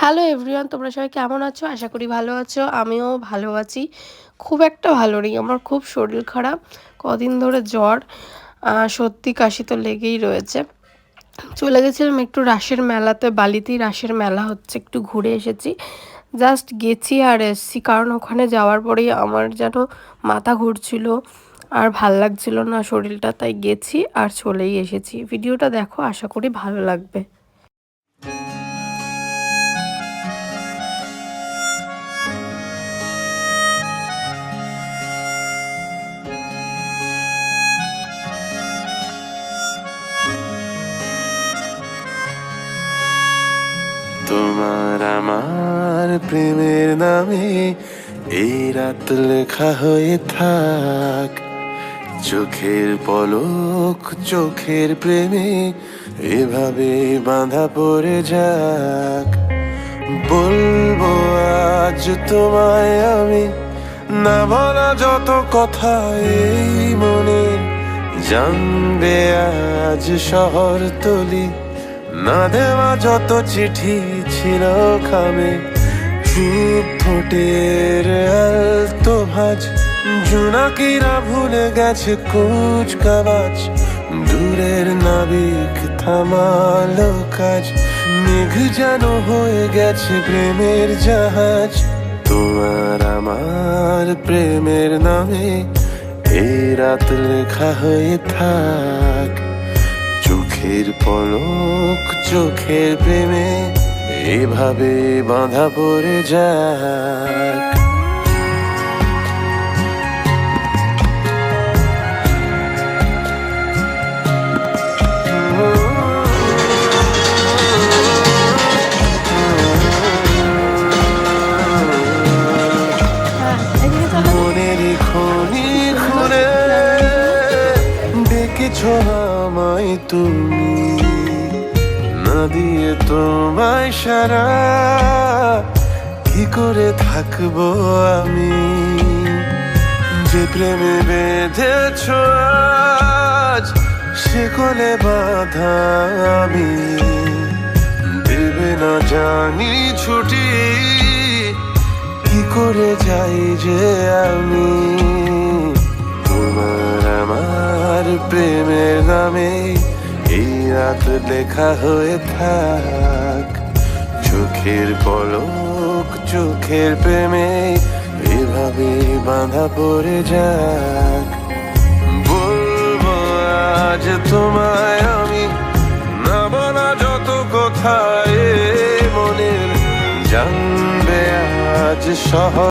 Hello everyone, তোমরা সবাই কেমন আছো? আশা করি ভালো আছো। আমিও ভালো আছি। খুব একটা ভালো নেই, আমার খুব শরীর খারাপ। কদিন ধরে জ্বর, সর্দি কাশি তো লেগেই রয়েছে। চলে গেছিলাম একটু রাসের মেলাতে, বালিতেই রাসের মেলা হচ্ছে, একটু ঘুরে এসেছি। জাস্ট গেছি আর এসছি, কারণ ওখানে যাওয়ার পরেই আমার যেন মাথা ঘুরছিল আর ভাল লাগছিল না শরীরটা, তাই গেছি আর চলেই এসেছি। ভিডিওটা দেখো, আশা করি ভালো লাগবে। তোমার আমার প্রেমের নামে এই রাত লেখা হয়ে থাক, চোখের পলক চোখের প্রেমে এভাবে বাঁধা পড়ে যাক। বলবো আজ তোমায় আমি, না বলা যত কথা এই মনে, জানবে আজ শহর তলি, না দেওয়া যত চিঠি ছিল খামে। চুপ ঠোঁটের আলতো ভাজ, জোনাকিরা ভুলে গেছে কুচ কাওয়াজ, দূরের নাবিক থামালো কাজ, মেঘ যেন হয়ে গেছে প্রেমের জাহাজ। তোমার আমার প্রেমের নামে এই রাত লেখা হয়ে থাক, চোখের পলক চোখের প্রেমে এভাবে বাঁধা পড়ে যাক। মনের খনি খুঁড়ে ডেকেছ আমায় তুমি, না দিয়ে তোমায় সারা কি করে থাকবো আমি। যে প্রেমে বেঁধেছ আজ সে কোলে বাঁধা আমি, দেবে না জানি ছুটি, কি করে যাই যে আমি। তোমার আমার প্রেমের নামে এই রাত লেখা হয়ে থাক, চোখের পলক চোখের প্রেমে এভাবে বাঁধা পড়ে যাক। বলবো আজ তোমায় আমি, না বলা যত কথা এ মনের, জানবে আজ শহর